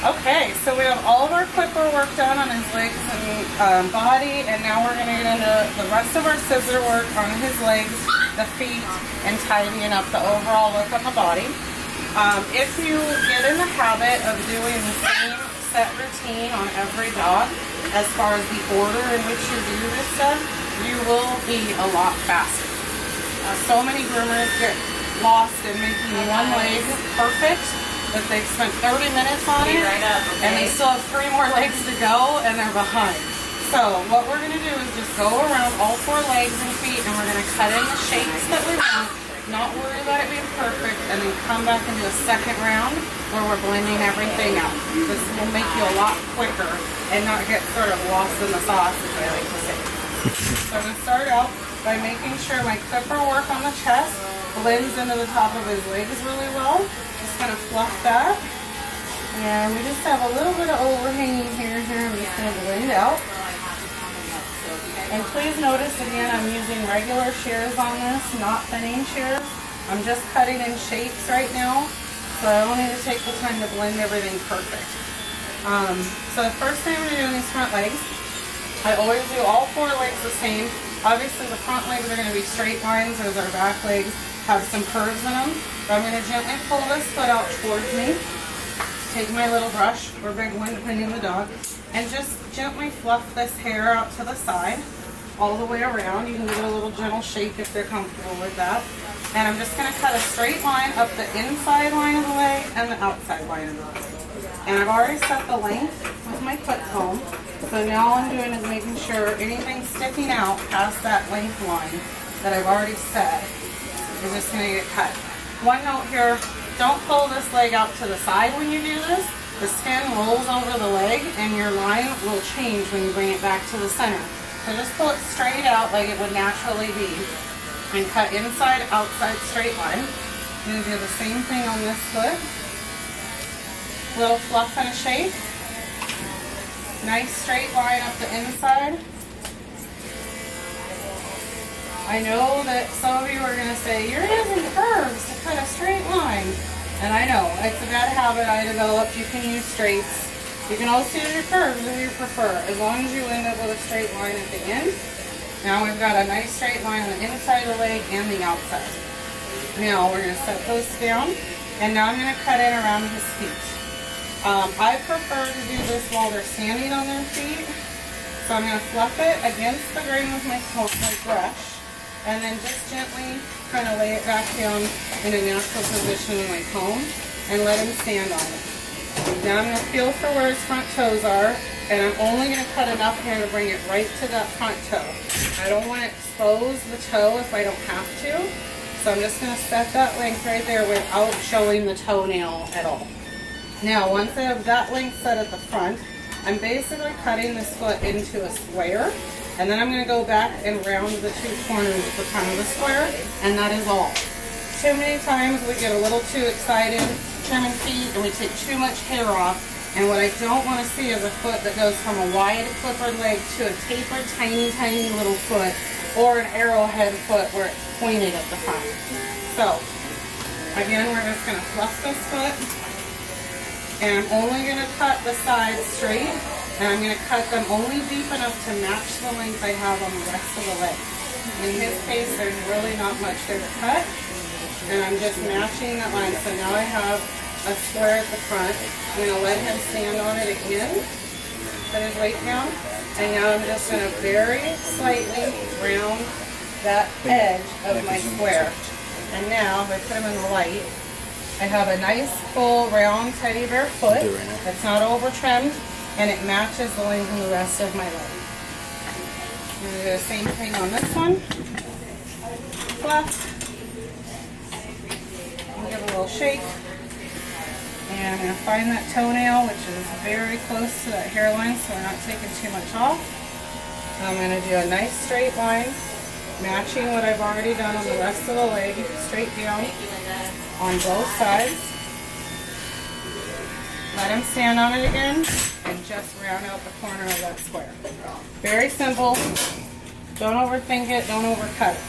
Okay, so we have all of our clipper work done on his legs and body, and now we're going to get into the rest of our scissor work on his legs, the feet, and tidying up the overall look on the body. If you get in the habit of doing the same set routine on every dog, as far as the order in which you do this stuff, you will be a lot faster. So many groomers get lost in making one leg perfect, that they've spent 30 minutes on it, and they still have 3 more legs to go, and they're behind. So what we're going to do is just go around all 4 legs and feet, and we're going to cut in the shapes that we want, not worry about it being perfect, and then come back and do a second round where we're blending everything out. This will make you a lot quicker and not get sort of lost in the sauce, as I like to say. So I'm going to start out by making sure my clipper work on the chest blends into the top of his legs really well. Just kind of fluff that. And we just have a little bit of overhanging hair here. I'm just going to blend out. And please notice again, I'm using regular shears on this, not thinning shears. I'm just cutting in shapes right now, so I don't need to take the time to blend everything perfect. So the first thing I'm going to do in these front legs, I always do all 4 legs the same. Obviously the front legs are going to be straight lines, as our back legs have some curves in them. But I'm going to gently pull this foot out towards me. Take my little brush, or big one depending on the dog, and just gently fluff this hair out to the side, all the way around. You can give it a little gentle shake if they're comfortable with that. And I'm just going to cut a straight line up the inside line of the leg and the outside line of the leg. And I've already set the length with my foot comb. So now all I'm doing is making sure anything sticking out past that length line that I've already set is just going to get cut. One note here, don't pull this leg out to the side when you do this. The skin rolls over the leg and your line will change when you bring it back to the center. So just pull it straight out like it would naturally be and cut inside, outside straight line. I'm going to do the same thing on this foot. Little fluff and a shake. Nice straight line up the inside. I know that some of you are going to say, you're using curves to cut a straight line. And I know, it's a bad habit I developed. You can use straights. You can also use your curves if you prefer, as long as you end up with a straight line at the end. Now we've got a nice straight line on the inside of the leg and the outside. Now we're going to set those down, and now I'm going to cut in around his feet. I prefer to do this while they're standing on their feet. So I'm going to fluff it against the grain with my brush. And then just gently kind of lay it back down in a natural position with my comb and let him stand on it. Now I'm going to feel for where his front toes are, and I'm only going to cut enough here to bring it right to that front toe. I don't want to expose the toe if I don't have to, so I'm just going to set that length right there without showing the toenail at all. Now once I have that length set at the front, I'm basically cutting this foot into a square. And then I'm going to go back and round the 2 corners for kind of a square, and that is all. Too many times we get a little too excited trimming feet and we take too much hair off, and what I don't want to see is a foot that goes from a wide clippered leg to a tapered tiny little foot, or an arrowhead foot where it's pointed at the front. So again, we're just going to fluff this foot, and I'm only going to cut the sides straight. And I'm going to cut them only deep enough to match the length I have on the rest of the leg. In his case, there's really not much there to cut. And I'm just matching that line. So now I have a square at the front. I'm going to let him stand on it again. Put his weight down. And now I'm just going to very slightly round that edge of my square. And now, if I put him in the light, I have a nice full round teddy bear foot that's not over trimmed. And it matches the length of the rest of my leg. I'm going to do the same thing on this one. Fluff. I'll give it a little shake. And I'm going to find that toenail, which is very close to that hairline, so we're not taking too much off. I'm going to do a nice straight line, matching what I've already done on the rest of the leg, straight down on both sides. Let him stand on it again, and just round out the corner of that square. Very simple. Don't overthink it, don't overcut it.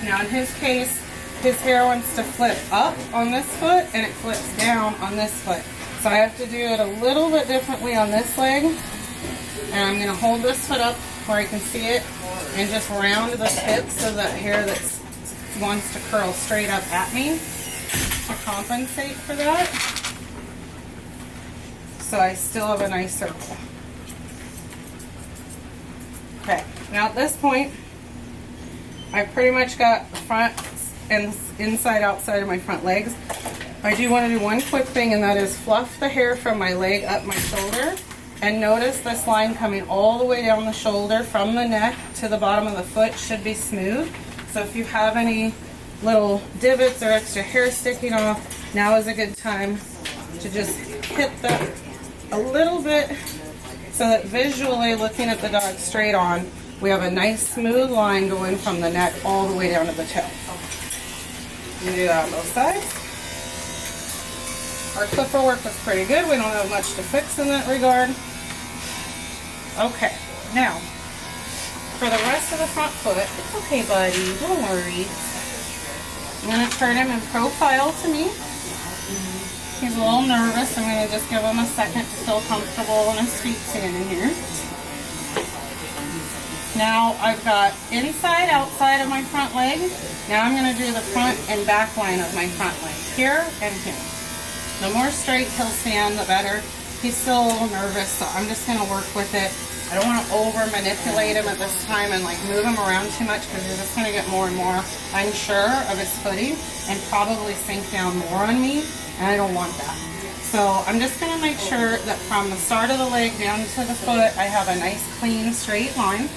Now in his case, his hair wants to flip up on this foot and it flips down on this foot. So I have to do it a little bit differently on this leg. And I'm going to hold this foot up where I can see it and just round the tip so that hair that wants to curl straight up at me to compensate for that. So I still have a nice circle. Okay, now at this point, I've pretty much got the front and inside outside of my front legs. I do want to do one quick thing, and that is fluff the hair from my leg up my shoulder. And notice this line coming all the way down the shoulder from the neck to the bottom of the foot should be smooth. So if you have any little divots or extra hair sticking off, now is a good time to just hit that a little bit so that visually looking at the dog straight on, we have a nice smooth line going from the neck all the way down to the tail. You do that on both sides. Our clipper work was pretty good. We don't have much to fix in that regard. Okay, now for the rest of the front foot, it's okay, buddy, don't worry. I'm going to turn him in profile to me. He's a little nervous. I'm going to just give him a second to feel comfortable in his feet standing here. Now I've got inside, outside of my front leg. Now I'm going to do the front and back line of my front leg, here and here. The more straight he'll stand, the better. He's still a little nervous, so I'm just going to work with it. I don't want to over manipulate him at this time and like move him around too much, because you're just going to get more and more unsure of his footing and probably sink down more on me, and I don't want that. So I'm just going to make sure that from the start of the leg down to the foot, I have a nice clean straight line.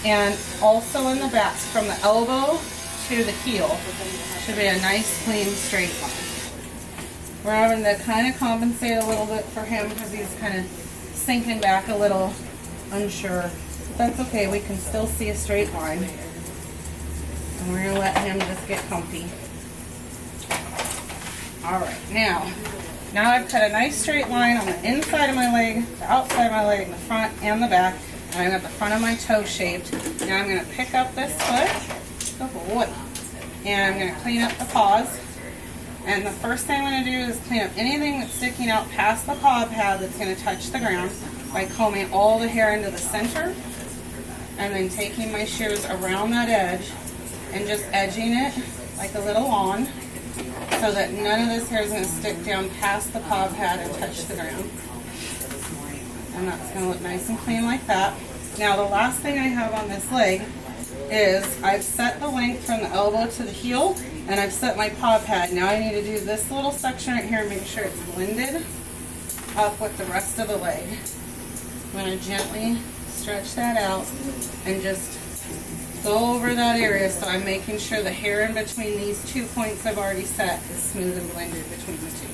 And also in the back, from the elbow to the heel, should be a nice clean straight line. We're having to kind of compensate a little bit for him because he's kind of sinking back a little unsure. But that's okay, we can still see a straight line. And we're going to let him just get comfy. Alright, now I've cut a nice straight line on the inside of my leg, the outside of my leg, the front and the back. And I've got the front of my toe shaped. Now I'm going to pick up this foot. Good boy. And I'm going to clean up the paws. And the first thing I'm going to do is clean up anything that's sticking out past the paw pad that's going to touch the ground by combing all the hair into the center and then taking my shears around that edge and just edging it like a little lawn so that none of this hair is going to stick down past the paw pad and touch the ground. And that's going to look nice and clean like that. Now the last thing I have on this leg is I've set the length from the elbow to the heel, and I've set my paw pad. Now I need to do this little section right here and make sure it's blended up with the rest of the leg. I'm going to gently stretch that out and just go over that area, so I'm making sure the hair in between these 2 points I've already set is smooth and blended between the two.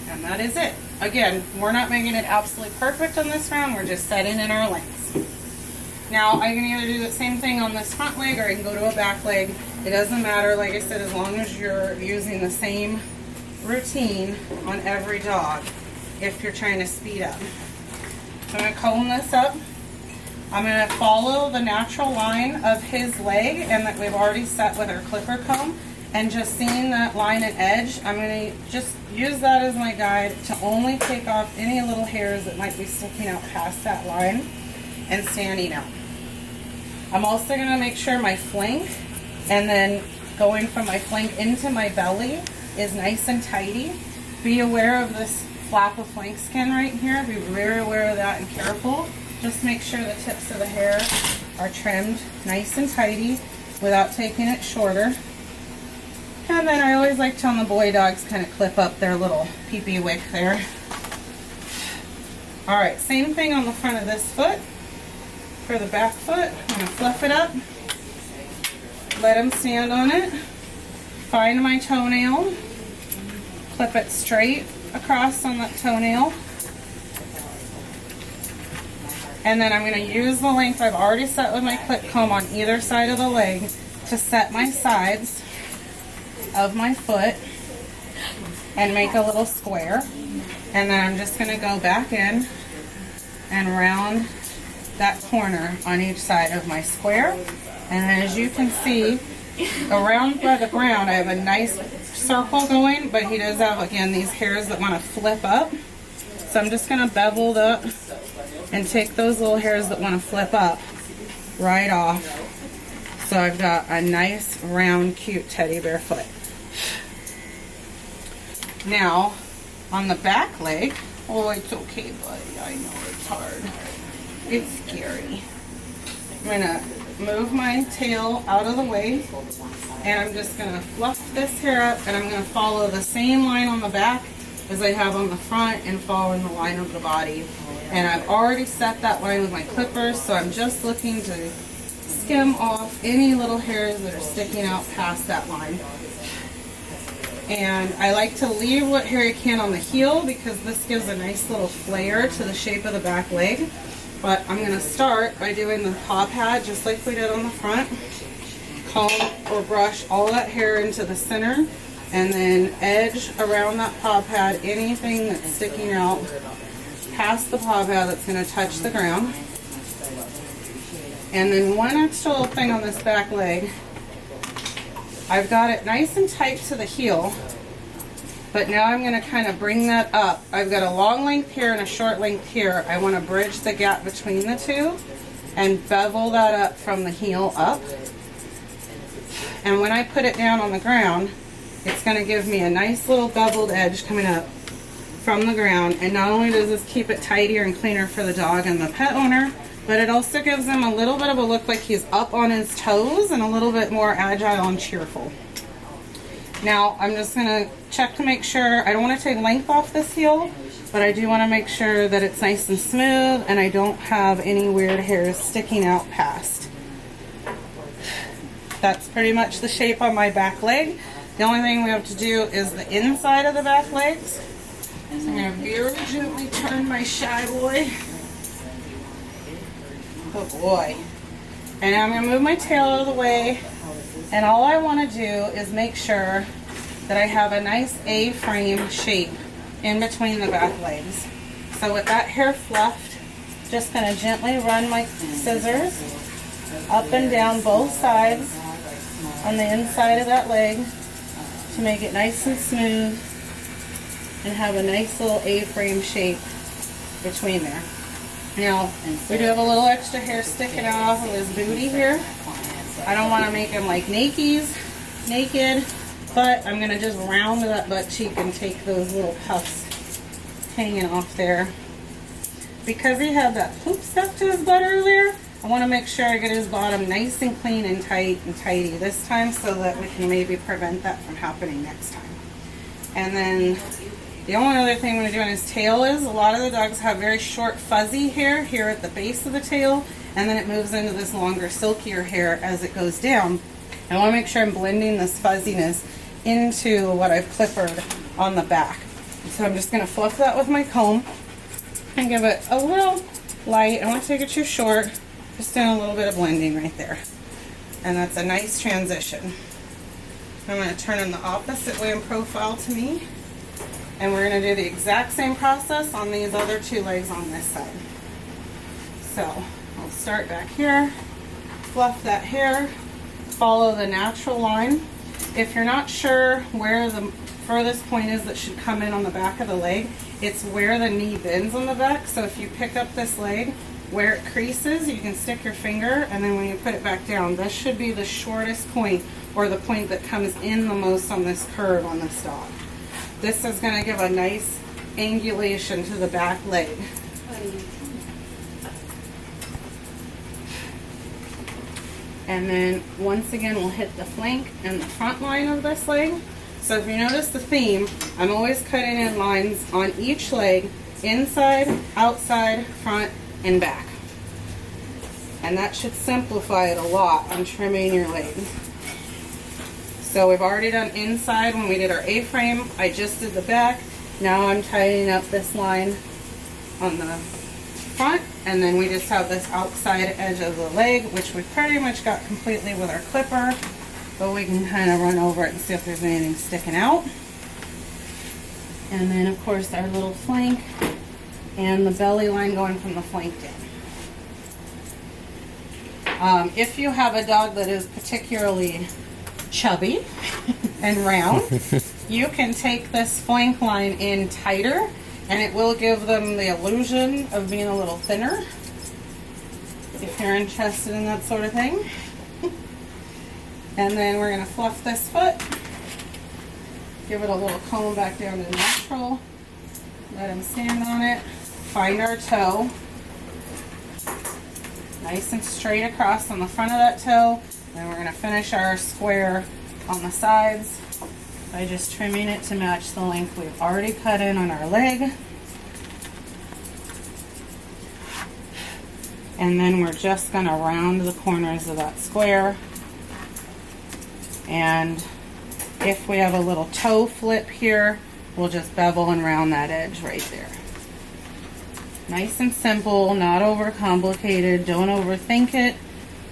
And that is it. Again, we're not making it absolutely perfect on this round, we're just setting in our lengths. Now I can either do the same thing on this front leg or I can go to a back leg. It doesn't matter, like I said, as long as you're using the same routine on every dog if you're trying to speed up. So I'm going to comb this up. I'm going to follow the natural line of his leg and that we've already set with our clipper comb. And just seeing that line and edge, I'm going to just use that as my guide to only take off any little hairs that might be sticking out past that line and standing out. I'm also going to make sure my flank and then going from my flank into my belly is nice and tidy. Be aware of this flap of flank skin right here. Be very aware of that and careful. Just make sure the tips of the hair are trimmed nice and tidy without taking it shorter. And then I always like telling the boy dogs kind of clip up their little pee-pee wick there. Alright, same thing on the front of this foot. For the back foot, I'm going to fluff it up. Let him stand on it. Find my toenail. Clip it straight across on that toenail. And then I'm going to use the length I've already set with my clip comb on either side of the leg to set my sides of my foot and make a little square. And then I'm just going to go back in and round that corner on each side of my square. And as you can see, around by the ground I have a nice circle going, but he does have, again, these hairs that want to flip up. So I'm just going to bevel it up and take those little hairs that want to flip up right off. So I've got a nice round cute teddy bear foot. Now on the back leg, oh, it's okay buddy, I know it's hard, it's scary. I'm gonna move my tail out of the way, and I'm just gonna fluff this hair up, and I'm gonna follow the same line on the back as I have on the front and following the line of the body. And I've already set that line with my clippers, so I'm just looking to skim off any little hairs that are sticking out past that line. And I like to leave what hair I can on the heel because this gives a nice little flare to the shape of the back leg. But I'm going to start by doing the paw pad just like we did on the front. Comb or brush all that hair into the center, and then edge around that paw pad anything that's sticking out past the paw pad that's going to touch the ground. And then one extra little thing on this back leg, I've got it nice and tight to the heel, but now I'm going to kind of bring that up. I've got a long length here and a short length here. I want to bridge the gap between the two and bevel that up from the heel up. And when I put it down on the ground, it's going to give me a nice little beveled edge coming up from the ground. And not only does this keep it tidier and cleaner for the dog and the pet owner, but it also gives him a little bit of a look like he's up on his toes and a little bit more agile and cheerful. Now I'm just going to check to make sure. I don't want to take length off this heel, but I do want to make sure that it's nice and smooth and I don't have any weird hairs sticking out past. That's pretty much the shape on my back leg. The only thing we have to do is the inside of the back legs. So I'm going to very gently turn my shy boy. Good boy. And now I'm going to move my tail out of the way, and all I want to do is make sure that I have a nice A-frame shape in between the back legs. So with that hair fluffed, just going to gently run my scissors up and down both sides on the inside of that leg to make it nice and smooth and have a nice little A-frame shape between there. Now, we do have a little extra hair sticking out off of his booty here. I don't want to make him like naked, but I'm going to just round that butt cheek and take those little puffs hanging off there. Because he had that poop stuck to his butt earlier, I want to make sure I get his bottom nice and clean and tight and tidy this time so that we can maybe prevent that from happening next time. And then the only other thing we're going to do on his tail is a lot of the dogs have very short fuzzy hair here at the base of the tail, and then it moves into this longer silkier hair as it goes down. I want to make sure I'm blending this fuzziness into what I've clippered on the back. So I'm just going to fluff that with my comb and give it a little light. I don't want to take it too short, just doing a little bit of blending right there. And that's a nice transition. I'm going to turn him the opposite way in profile to me. And we're going to do the exact same process on these other two legs on this side. So I'll start back here, fluff that hair, follow the natural line. If you're not sure where the furthest point is that should come in on the back of the leg, it's where the knee bends on the back. So if you pick up this leg, where it creases, you can stick your finger, and then when you put it back down, this should be the shortest point, or the point that comes in the most on this curve on this dog. This is going to give a nice angulation to the back leg. And then once again we'll hit the flank and the front line of this leg. So if you notice the theme, I'm always cutting in lines on each leg, inside, outside, front, and back. And that should simplify it a lot on trimming your legs. So we've already done inside when we did our A-frame. I just did the back. Now I'm tidying up this line on the front, and then we just have this outside edge of the leg, which we pretty much got completely with our clipper, but we can kind of run over it and see if there's anything sticking out. And then of course our little flank and the belly line going from the flank down. If you have a dog that is particularly chubby and round, you can take this flank line in tighter and it will give them the illusion of being a little thinner, if you're interested in that sort of thing. And then we're going to fluff this foot, give it a little comb back down to natural, let him stand on it, find our toe, nice and straight across on the front of that toe. Then we're going to finish our square on the sides by just trimming it to match the length we've already cut in on our leg. And then we're just going to round the corners of that square. And if we have a little toe flip here, we'll just bevel and round that edge right there. Nice and simple, not overcomplicated. Don't overthink it.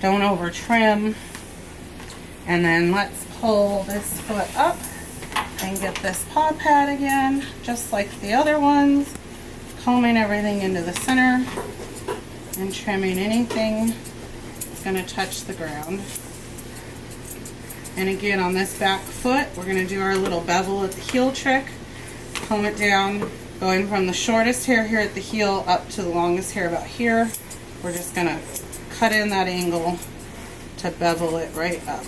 Don't over trim. And then let's pull this foot up and get this paw pad again, just like the other ones. Combing everything into the center and trimming anything that's going to touch the ground. And again, on this back foot, we're going to do our little bevel at the heel trick. Comb it down, going from the shortest hair here at the heel up to the longest hair about here. We're just going to cut in that angle to bevel it right up.